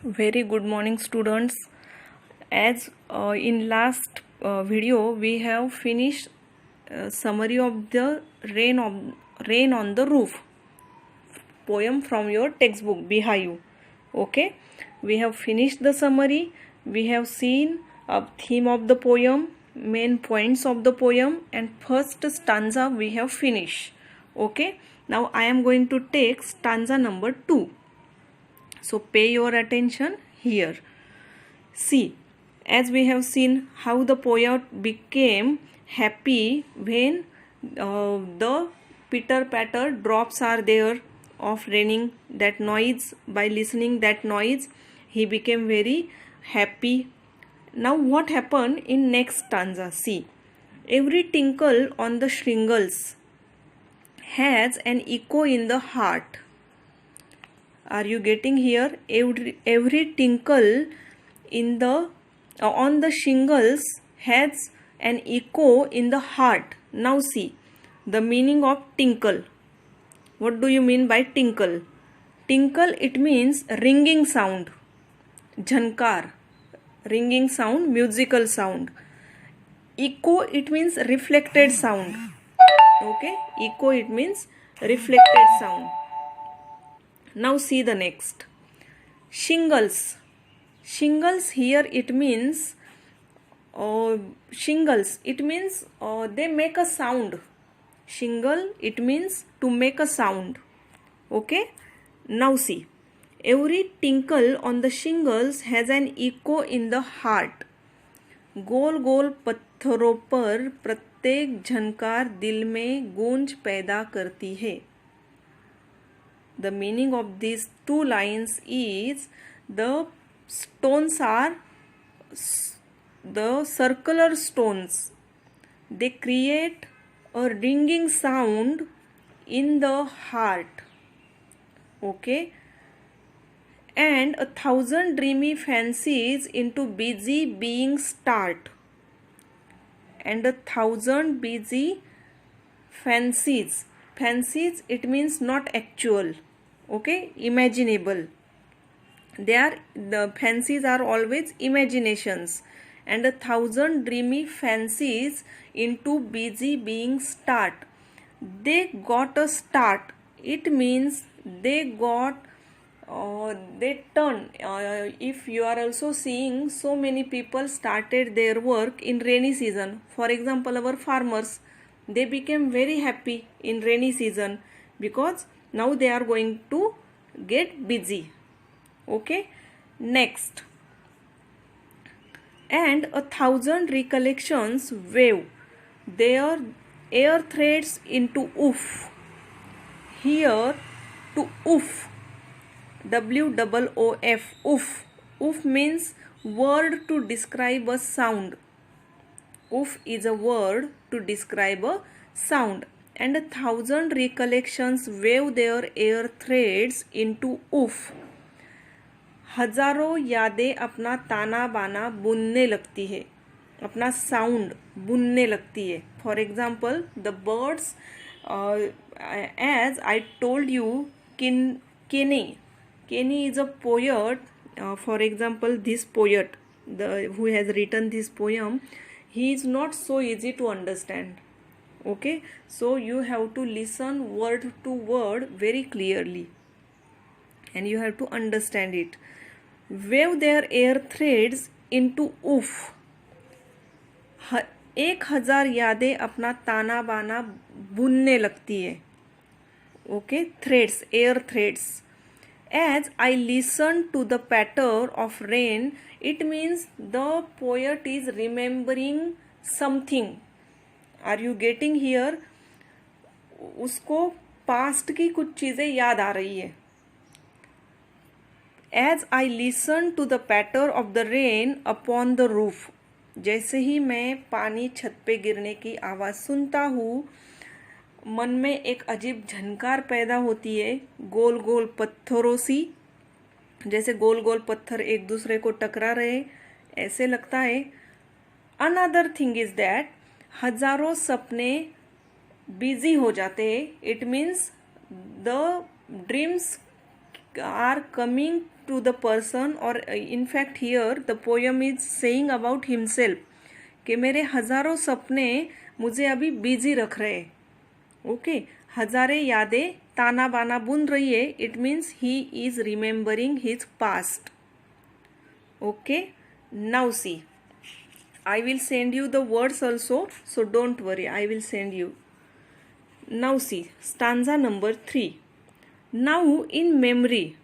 Very good morning, students. As in last video, we have finished summary of the rain on the roof poem from your textbook Bihayu. Okay, we have finished the summary. We have seen a theme of the poem, main points of the poem, and first stanza we have finished. Okay, now I am going to take stanza number 2. So pay your attention here. See, as we have seen how the poet became happy when the pitter patter drops are there of raining, that noise, by listening that noise he became very happy. Now what happened in next stanza? See, every tinkle on the shingles has an echo in the heart. Are you getting here? Every tinkle in the on the shingles has an echo in the heart. Now see the meaning of tinkle. What do you mean by tinkle? Tinkle, it means ringing sound. Jhankar, ringing sound, musical sound. Echo, it means reflected sound. Okay, echo, it means reflected sound. Now see the next. Shingles. Shingles, here it means shingles. It means they make a sound. Shingle, it means to make a sound. Okay. Now see. Every tinkle on the shingles has an echo in the heart. गोल गोल पत्थरों पर प्रत्येक झनकार दिल में गूंज पैदा करती है. The meaning of these two lines is the stones are the circular stones. They create a ringing sound in the heart. Okay. And 1,000 dreamy fancies into busy being start. And 1,000 busy fancies. Fancies, it means not actual. Okay, imaginable. The fancies are always imaginations. And 1,000 dreamy fancies into busy being start. They got a start. It means they got they turn. If you are also seeing, so many people started their work in rainy season. For example, our farmers, they became very happy in rainy season because now they are going to get busy. Okay, next. And 1,000 recollections wave their air threads into oof. Here to oof. WOOF. Oof. Oof means word to describe a sound. Oof is a word to describe a sound. And 1,000 recollections wave their air threads into oof. हजारों यादें अपना ताना बाना बुनने लगती है, अपना sound बुनने लगती है. For example, the birds, as I told you, Kenny is a poet. For example, this poet, who has written this poem, he is not so easy to understand. Okay, so you have to listen word to word very clearly, and you have to understand it. Wave their air threads into oof. 1,000 यादें अपना ताना बाना बुनने लगती है. Okay, threads, air threads. As I listen to the patter of rain, it means the poet is remembering something. Are you getting here? उसको past की कुछ चीजें याद आ रही है. As I listen to the patter of the rain upon the roof. जैसे ही मैं पानी छत पे गिरने की आवाज़ सुनता हूँ, मन में एक अजीब झनकार पैदा होती है, गोल गोल पत्थरों सी. जैसे गोल गोल पत्थर एक दूसरे को टकरा रहे, ऐसे लगता है. अनदर थिंग इज दैट हजारों सपने बिजी हो जाते हैं. It means the dreams are coming to the person, or in fact here the poem is saying about himself कि मेरे हजारों सपने मुझे अभी बिजी रख रहे. ओके, हजारे यादें ताना बाना बुन रही है. It means he is remembering his past. Okay, now see, I will send you the words also, so don't worry, I will send you. Now see, stanza number 3. Now in memory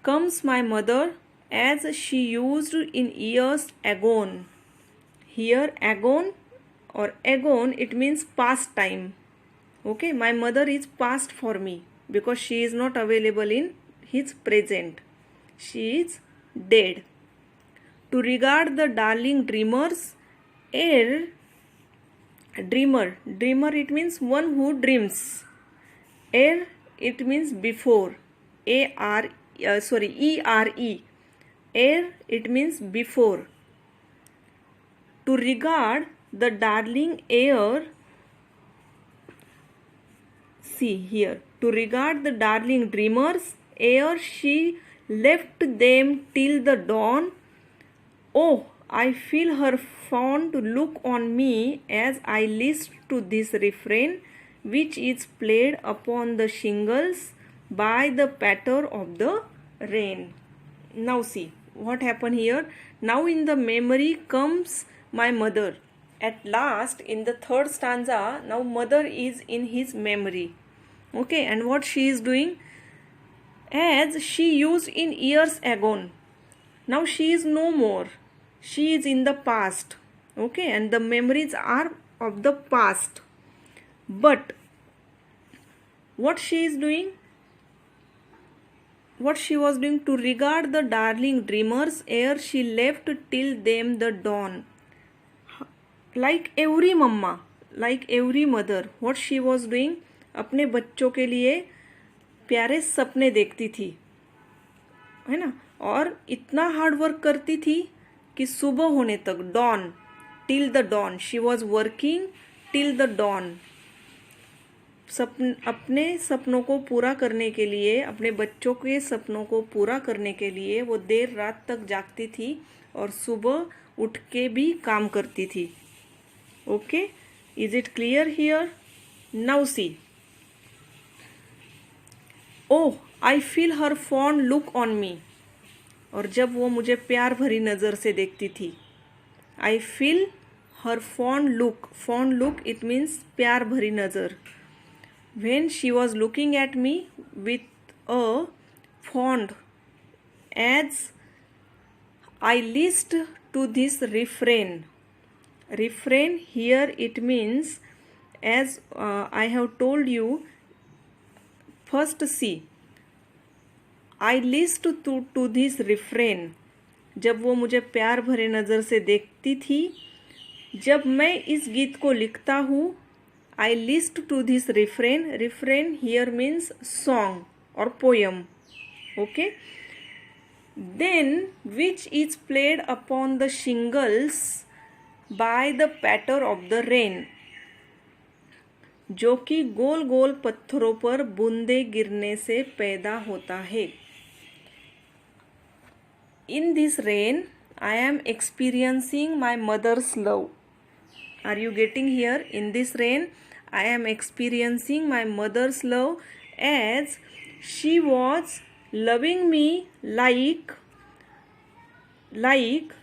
comes my mother as she used in years agone. Here agone or agone, it means past time. Okay, my mother is past for me because she is not available in his present. She is dead. To regard the darling dreamers, dreamer it means one who dreams. It means before. ERE. It means before. To regard the darling air. See here. To regard the darling dreamers, ere she left them till the dawn. Oh, I feel her fond look on me as I list to this refrain, which is played upon the shingles by the patter of the rain. Now see what happened here. Now in the memory comes my mother. At last in the third stanza, now mother is in his memory. Okay, and what she is doing? As she used in years agone. Now she is no more. She is in the past. Okay, and the memories are of the past. But what she is doing? What she was doing? To regard the darling dreamers ere she left till them the dawn. Like every mama, like every mother, what she was doing? अपने बच्चों के लिए प्यारे सपने देखती थी, है ना, और इतना हार्ड वर्क करती थी कि सुबह होने तक, dawn, till the dawn, she was working till the dawn. अपने सपनों को पूरा करने के लिए, अपने बच्चों के सपनों को पूरा करने के लिए वो देर रात तक जागती थी और सुबह उठ के भी काम करती थी. Okay, is it clear here? Now see. Oh, I feel her fond look on me. और जब वो मुझे प्यार भरी नज़र से देखती थी, I feel her fond look. Fond look it means प्यार भरी नज़र. When she was looking at me with a fond, as I list to this refrain. Refrain here it means, as I have told you, first see, I list to this refrain. जब वो मुझे प्यार भरे नज़र से देखती थी, जब मैं इस गीत को लिखता हूँ, I list to this refrain. Refrain here means song और poem. Okay, then which is played upon the shingles by the patter of the rain. जो कि गोल गोल पत्थरों पर बूंदे गिरने से पैदा होता है. In this rain, I am experiencing my mother's love. Are you getting here? In this rain, I am experiencing my mother's love as she was loving me like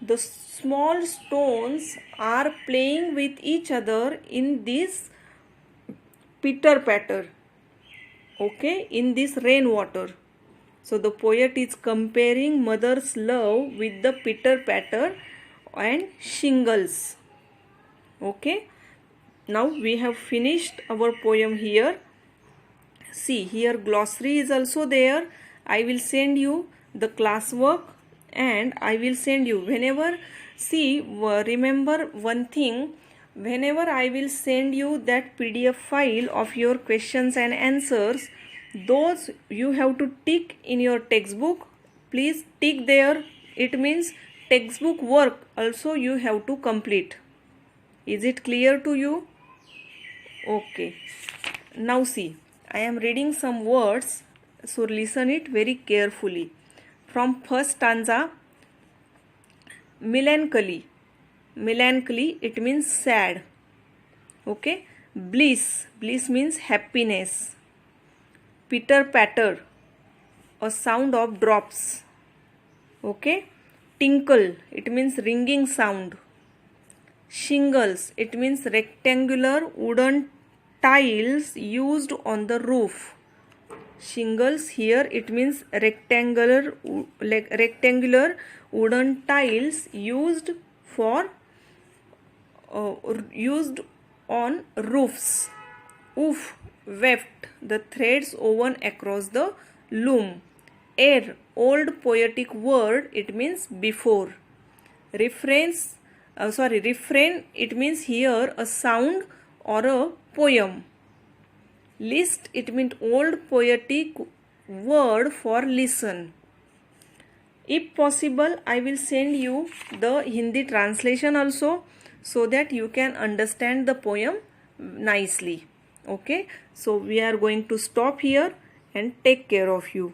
the small stones are playing with each other in this pitter patter. Okay, in this rainwater. So the poet is comparing mother's love with the pitter patter and shingles. Okay, now we have finished our poem here. See here, glossary is also there. I will send you the classwork, and I will send you whenever, see, remember one thing, whenever I will send you that PDF file of your questions and answers, those you have to tick in your textbook. Please tick there. It means textbook work also you have to complete. Is it clear to you? Okay, now see, I am reading some words So listen it very carefully. From first stanza, melancholy. Melancholy, it means sad. Okay. Bliss. Bliss means happiness. Pitter patter, a sound of drops. Okay. Tinkle, it means ringing sound. Shingles, it means rectangular wooden tiles used on the roof. Shingles, here it means rectangular wooden tiles used on roofs. Oof, weft, the threads woven across the loom. Ere, old poetic word, it means before. Refrain, it means here a sound or a poem. List, it means old poetic word for listen. If possible, I will send you the Hindi translation also, so that you can understand the poem nicely. Okay, so we are going to stop here and take care of you.